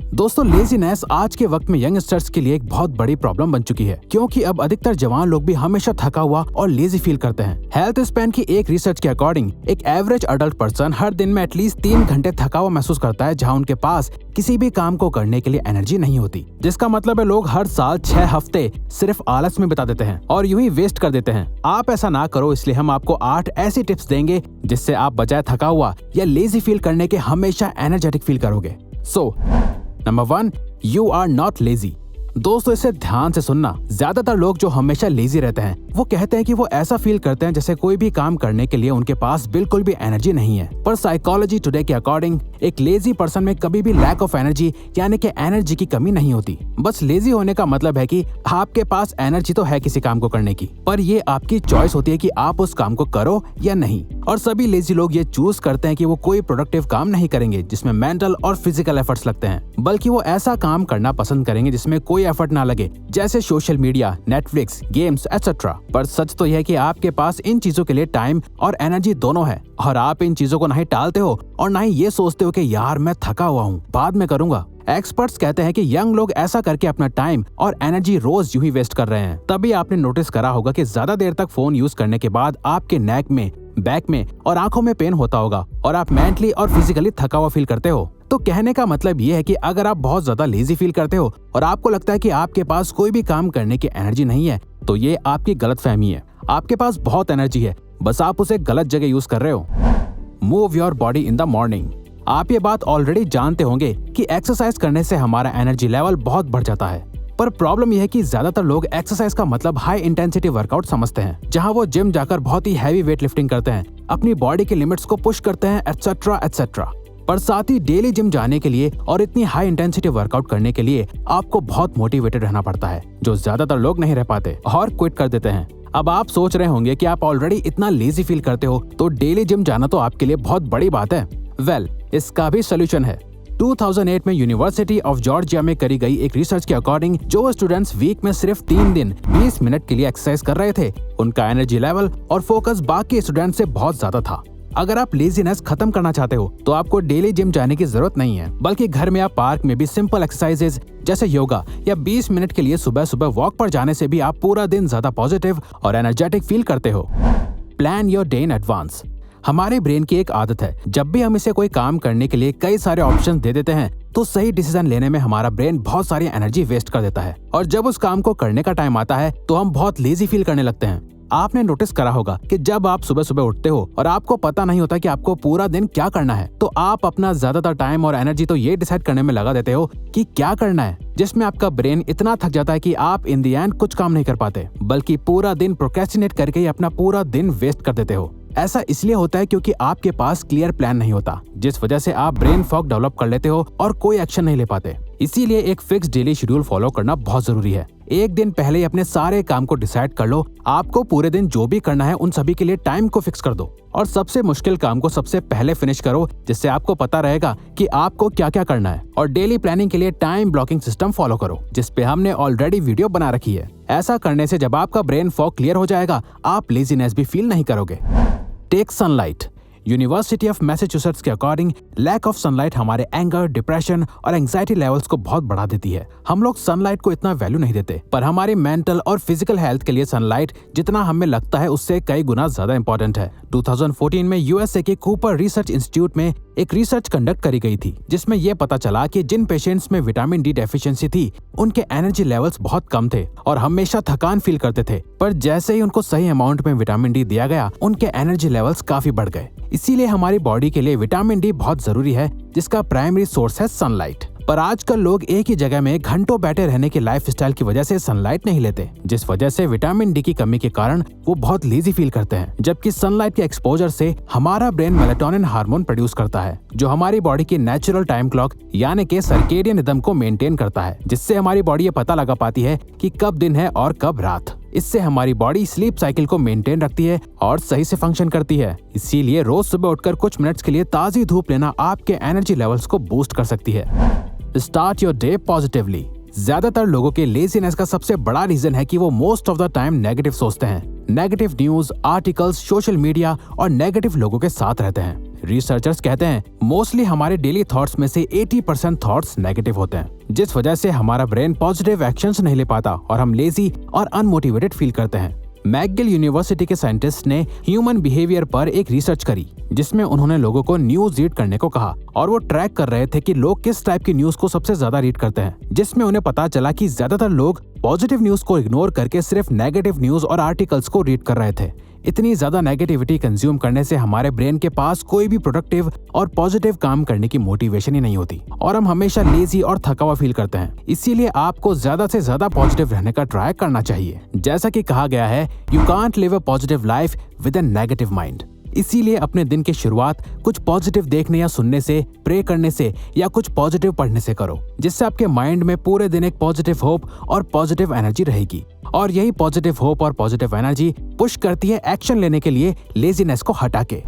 दोस्तों, लेजीनेस आज के वक्त में यंगस्टर्स के लिए एक बहुत बड़ी प्रॉब्लम बन चुकी है, क्योंकि अब अधिकतर जवान लोग भी हमेशा थका हुआ और लेजी फील करते हैं। हेल्थ स्पैन की एक रिसर्च के अकॉर्डिंग एक एवरेज अडल्ट पर्सन हर दिन में एटलीस्ट 3 घंटे थका हुआ महसूस करता है, जहां उनके पास किसी भी काम को करने के लिए एनर्जी नहीं होती। जिसका मतलब है लोग हर साल 6 हफ्ते सिर्फ आलस में बिता देते हैं और यूं ही वेस्ट कर देते हैं। आप ऐसा ना करो, इसलिए हम आपको 8 ऐसी टिप्स देंगे जिससे आप बजाय थका हुआ या लेजी फील करने के हमेशा एनर्जेटिक फील करोगे। Number 1, you are not lazy. दोस्तों, इसे ध्यान से सुनना। ज्यादातर लोग जो हमेशा लेजी रहते हैं वो कहते हैं कि वो ऐसा फील करते हैं जैसे कोई भी काम करने के लिए उनके पास बिल्कुल भी एनर्जी नहीं है। पर साइकोलॉजी टुडे के अकॉर्डिंग एक लेजी पर्सन में कभी भी लैक ऑफ एनर्जी यानी कि एनर्जी की कमी नहीं होती। बस लेजी होने का मतलब है कि आपके पास एनर्जी तो है किसी काम को करने की, पर ये आपकी चॉइस होती है कि आप उस काम को करो या नहीं। और सभी लेजी लोग ये चूज करते हैं कि वो कोई प्रोडक्टिव काम नहीं करेंगे जिसमें मेंटल और फिजिकल एफर्ट्स लगते हैं, बल्कि वो ऐसा काम करना पसंद करेंगे जिसमें कोई एफर्ट ना लगे, जैसे social media, Netflix, games etcetera. पर सच तो यह है कि आपके पास इन चीजों के लिए टाइम और एनर्जी दोनों है, और आप इन चीजों को ना ही टालते हो और ना ही ये सोचते हो कि यार मैं थका हुआ हूँ, बाद में करूंगा। एक्सपर्ट्स कहते हैं कि यंग लोग ऐसा करके अपना टाइम और एनर्जी रोज यूं ही वेस्ट कर रहे हैं। तभी आपने नोटिस करा होगा कि ज्यादा देर तक फोन यूज करने के बाद आपके नेक में, बैक में और आंखों में पेन होता होगा और आप मेंटली और फिजिकली थका हुआ फील करते हो। तो कहने का मतलब ये है कि अगर आप बहुत ज्यादा लेजी फील करते हो और आपको लगता है कि आपके पास कोई भी काम करने की एनर्जी नहीं है, तो ये आपकी गलतफहमी है। आपके पास बहुत एनर्जी है, बस आप उसे गलत जगह यूज कर रहे हो। Move your body in the morning. आप ये बात ऑलरेडी जानते होंगे कि एक्सरसाइज करने से हमारा एनर्जी लेवल बहुत बढ़ जाता है। पर प्रॉब्लम यह है कि ज्यादातर लोग एक्सरसाइज का मतलब हाई इंटेंसिटी वर्कआउट समझते हैं, जहां वो जिम जाकर बहुत ही हैवी वेट लिफ्टिंग करते हैं, अपनी बॉडी के लिमिट्स को पुश करते हैं एटसेट्रा एटसेट्रा। पर साथ ही डेली जिम जाने के लिए और इतनी हाई इंटेंसिटी वर्कआउट करने के लिए आपको बहुत मोटिवेटेड रहना पड़ता है, जो ज्यादातर लोग नहीं रह पाते और क्विट कर देते हैं। अब आप सोच रहे होंगे कि आप ऑलरेडी इतना लेजी फील करते हो तो डेली जिम जाना तो आपके लिए बहुत बड़ी बात है। वेल, इसका भी सोल्यूशन है। 2008 में यूनिवर्सिटी ऑफ जॉर्जिया में करी गई एक रिसर्च के अकॉर्डिंग जो स्टूडेंट्स वीक में सिर्फ 3 दिन 20 मिनट के लिए एक्सरसाइज कर रहे थे, उनका एनर्जी लेवल और फोकस बाकी स्टूडेंट से बहुत ज्यादा था। अगर आप लेजीनेस खत्म करना चाहते हो तो आपको डेली जिम जाने की जरूरत नहीं है, बल्कि घर में आप पार्क में भी सिंपल एक्सरसाइजेज जैसे योगा या 20 मिनट के लिए सुबह सुबह वॉक पर जाने से भी आप पूरा दिन ज्यादा पॉजिटिव और एनर्जेटिक फील करते हो। Plan your day in advance. हमारे ब्रेन की एक आदत है, जब भी हम इसे कोई काम करने के लिए कई सारे ऑप्शन दे देते हैं तो सही डिसीजन लेने में हमारा ब्रेन बहुत सारी एनर्जी वेस्ट कर देता है, और जब उस काम को करने का टाइम आता है तो हम बहुत लेजी फील करने लगते हैं। आपने नोटिस करा होगा कि जब आप सुबह सुबह उठते हो और आपको पता नहीं होता कि आपको पूरा दिन क्या करना है, तो आप अपना ज्यादातर टाइम और एनर्जी तो ये डिसाइड करने में लगा देते हो कि क्या करना है, जिसमें आपका ब्रेन इतना थक जाता है कि आप इन द एंड कुछ काम नहीं कर पाते, बल्कि पूरा दिन प्रोक्रेस्टिनेट करके ही अपना पूरा दिन वेस्ट कर देते हो। ऐसा इसलिए होता है क्योंकि आपके पास क्लियर प्लान नहीं होता, जिस वजह से आप ब्रेन फॉग डेवलप कर लेते हो और कोई एक्शन नहीं ले पाते। इसीलिए एक फिक्स डेली शेड्यूल फॉलो करना बहुत जरूरी है। एक दिन पहले ही अपने सारे काम को डिसाइड कर लो। आपको पूरे दिन जो भी करना है उन सभी के लिए टाइम को फिक्स कर दो, और सबसे मुश्किल काम को सबसे पहले फिनिश करो, जिससे आपको पता रहेगा कि आपको क्या क्या करना है। और डेली प्लानिंग के लिए टाइम ब्लॉकिंग सिस्टम फॉलो करो, जिसपे हमने ऑलरेडी वीडियो बना रखी है। ऐसा करने से जब आपका ब्रेन फॉग क्लियर हो जाएगा, आप लेजीनेस भी फील नहीं करोगे। Take sunlight. University of Massachusetts के अकॉर्डिंग लैक ऑफ सनलाइट हमारे एंगर, डिप्रेशन और एंजाइटी लेवल्स को बहुत बढ़ा देती है। हम लोग सनलाइट को इतना वैल्यू नहीं देते, पर हमारी मेंटल और फिजिकल हेल्थ के लिए सनलाइट जितना हमें लगता है उससे कई गुना ज्यादा इंपॉर्टेंट है। 2014 में यूएसए के कूपर रिसर्च इंस्टीट्यूट में एक रिसर्च कंडक्ट करी गई थी, जिसमें यह पता चला कि जिन पेशेंट्स में विटामिन डी डेफिशिएंसी थी उनके एनर्जी लेवल्स बहुत कम थे और हमेशा थकान फील करते थे। पर जैसे ही उनको सही अमाउंट में विटामिन डी दिया गया, उनके एनर्जी लेवल्स काफी बढ़ गए। इसीलिए हमारी बॉडी के लिए विटामिन डी बहुत जरूरी है, जिसका प्राइमरी सोर्स है सनलाइट। पर आजकल लोग एक ही जगह में घंटों बैठे रहने के लाइफस्टाइल की वजह से सनलाइट नहीं लेते, जिस वजह से विटामिन डी की कमी के कारण वो बहुत लेजी फील करते हैं। जबकि सनलाइट के एक्सपोजर से हमारा ब्रेन मेलाटोनिन हार्मोन प्रोड्यूस करता है, जो हमारी बॉडी की नेचुरल टाइम क्लॉक यानी कि सर्केडियन रिदम को मेंटेन करता है, जिससे हमारी बॉडी ये पता लगा पाती है कि कब दिन है और कब रात। इससे हमारी बॉडी स्लीप साइकिल को मेंटेन रखती है और सही से फंक्शन करती है। इसीलिए रोज सुबह उठकर कुछ मिनट्स के लिए ताजी धूप लेना आपके एनर्जी लेवल्स को बूस्ट कर सकती है। Start your day positively. ज्यादातर लोगों के लेजीनेस का सबसे बड़ा रीजन है कि वो most of the time negative सोचते हैं। Negative news, articles, social media और नेगेटिव लोगों के साथ रहते हैं। रिसर्चर्स कहते हैं मोस्टली हमारे डेली थॉट्स में से 80% थॉट्स नेगेटिव होते हैं, जिस वजह से हमारा ब्रेन पॉजिटिव एक्शंस नहीं ले पाता और हम लेजी और अनमोटिवेटेड फील करते हैं। मैकगिल यूनिवर्सिटी के साइंटिस्ट ने ह्यूमन बिहेवियर पर एक रिसर्च करी, जिसमें उन्होंने लोगों को न्यूज रीड करने को कहा और वो ट्रैक कर रहे थे कि लोग किस टाइप की न्यूज को सबसे ज्यादा रीड करते हैं, जिसमें उन्हें पता चला कि ज्यादातर लोग पॉजिटिव न्यूज को इग्नोर करके सिर्फ नेगेटिव न्यूज और आर्टिकल्स को रीड कर रहे थे। इतनी ज्यादा नेगेटिविटी कंज्यूम करने से हमारे ब्रेन के पास कोई भी प्रोडक्टिव और पॉजिटिव काम करने की मोटिवेशन ही नहीं होती और हम हमेशा लेजी और थका हुआ फील करते हैं। इसीलिए आपको ज्यादा से ज्यादा पॉजिटिव रहने का ट्राई करना चाहिए। जैसा कि कहा गया है, you can't live a positive life with a negative mind. इसीलिए अपने दिन की शुरुआत कुछ पॉजिटिव देखने या सुनने से, प्रे करने से या कुछ पॉजिटिव पढ़ने से करो, जिससे आपके माइंड में पूरे दिन एक पॉजिटिव होप और पॉजिटिव एनर्जी रहेगी। और यही पॉजिटिव होप और पॉजिटिव एनर्जी पुश करती है एक्शन लेने के लिए लेजीनेस को हटा के।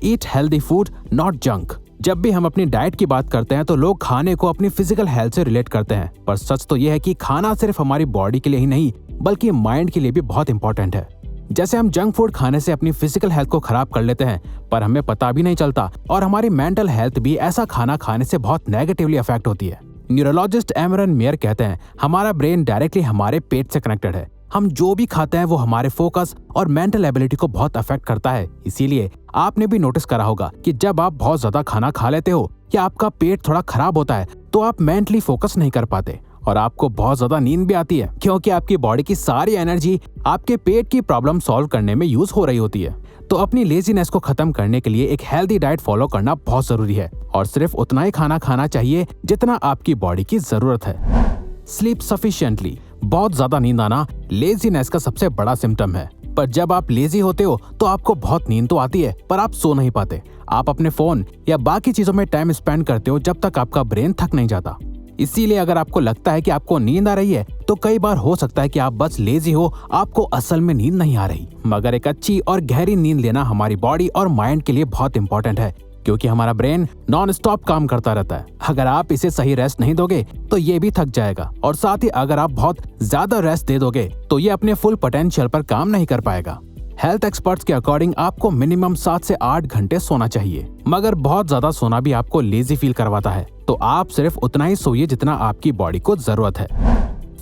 Eat healthy food, not junk. जब भी हम अपनी डाइट की बात करते हैं तो लोग खाने को अपनी फिजिकल हेल्थ से रिलेट करते हैं, पर सच तो यह है कि खाना सिर्फ हमारी बॉडी के लिए ही नहीं बल्कि माइंड के लिए भी बहुत इंपॉर्टेंट है। जैसे हम जंक फूड खाने से अपनी फिजिकल हेल्थ को खराब कर लेते हैं, पर हमें पता भी नहीं चलता, और हमारी मेंटल हेल्थ भी ऐसा खाना खाने से बहुत नेगेटिवली अफेक्ट होती है। न्यूरोलॉजिस्ट एमरन मेयर कहते हैं, हमारा ब्रेन डायरेक्टली हमारे पेट से कनेक्टेड है। हम जो भी खाते हैं वो हमारे फोकस और मेंटल एबिलिटी को बहुत अफेक्ट करता है। इसीलिए आपने भी नोटिस करा होगा कि जब आप बहुत ज्यादा खाना खा लेते हो या आपका पेट थोड़ा खराब होता है तो आप मेंटली फोकस नहीं कर पाते और आपको बहुत ज्यादा नींद भी आती है, क्योंकि आपकी बॉडी की सारी एनर्जी आपके पेट की प्रॉब्लम सॉल्व करने में यूज हो रही होती है। तो अपनी लेजीनेस को खत्म करने के लिए एक हेल्दी डाइट फॉलो करना बहुत जरूरी है और सिर्फ उतना ही खाना खाना चाहिए जितना आपकी बॉडी की जरूरत है। Sleep sufficiently. बहुत ज्यादा नींद आना लेजीनेस का सबसे बड़ा सिम्टम है, पर जब आप लेजी होते हो तो आपको बहुत नींद तो आती है पर आप सो नहीं पाते। आप अपने फोन या बाकी चीजों में टाइम स्पेंड करते हो जब तक आपका ब्रेन थक नहीं जाता। इसीलिए अगर आपको लगता है कि आपको नींद आ रही है तो कई बार हो सकता है कि आप बस लेजी हो, आपको असल में नींद नहीं आ रही। मगर एक अच्छी और गहरी नींद लेना हमारी बॉडी और माइंड के लिए बहुत इंपॉर्टेंट है, क्योंकि हमारा ब्रेन नॉन स्टॉप काम करता रहता है। अगर आप इसे सही रेस्ट नहीं दोगे तो ये भी थक जाएगा, और साथ ही अगर आप बहुत ज्यादा रेस्ट दे दोगे तो ये अपने फुल पोटेंशियल पर काम नहीं कर पाएगा। हेल्थ एक्सपर्ट्स के अकॉर्डिंग आपको मिनिमम 7 से 8 घंटे सोना चाहिए, मगर बहुत ज्यादा सोना भी आपको लेजी फील करवाता है, तो आप सिर्फ उतना ही सोइए जितना आपकी बॉडी को जरूरत है।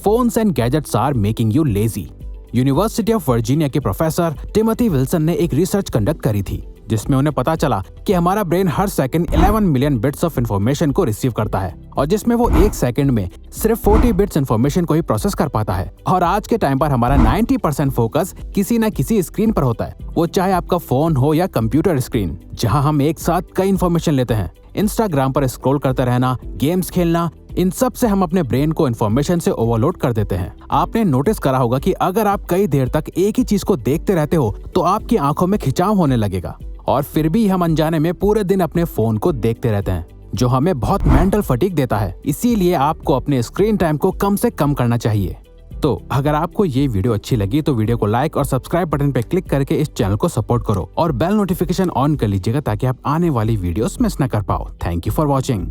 Phones and gadgets are making you lazy. University of Virginia के प्रोफेसर टिमोथी विल्सन ने एक रिसर्च कंडक्ट करी थी, जिसमें उन्हें पता चला कि हमारा brain her second 11 million bits of information को रिसीव करता है, और जिसमें वो एक सेकंड में सिर्फ 40 बिट्स इन्फॉर्मेशन को ही प्रोसेस कर पाता है। और आज के टाइम पर हमारा 90% फोकस किसी न किसी स्क्रीन पर होता है, वो चाहे आपका फोन हो या कंप्यूटर स्क्रीन, जहां हम एक साथ कई इन्फॉर्मेशन लेते हैं। इंस्टाग्राम पर स्क्रॉल करते रहना, गेम्स खेलना, इन सब से हम अपने ब्रेन को इन्फॉर्मेशन से ओवरलोड कर देते हैं। आपने नोटिस करा होगा कि अगर आप कई देर तक एक ही चीज को देखते रहते हो तो आपकी आंखों में खिंचाव होने लगेगा, और फिर भी हम अनजाने में पूरे दिन अपने फोन को देखते रहते हैं, जो हमें बहुत मेंटल फटीग देता है। इसीलिए आपको अपने स्क्रीन टाइम को कम से कम करना चाहिए। तो अगर आपको ये वीडियो अच्छी लगी तो वीडियो को लाइक और सब्सक्राइब बटन पे क्लिक करके इस चैनल को सपोर्ट करो और बेल नोटिफिकेशन ऑन कर लीजिएगा ताकि आप आने वाली वीडियोस मिस न कर पाओ। Thank you for watching.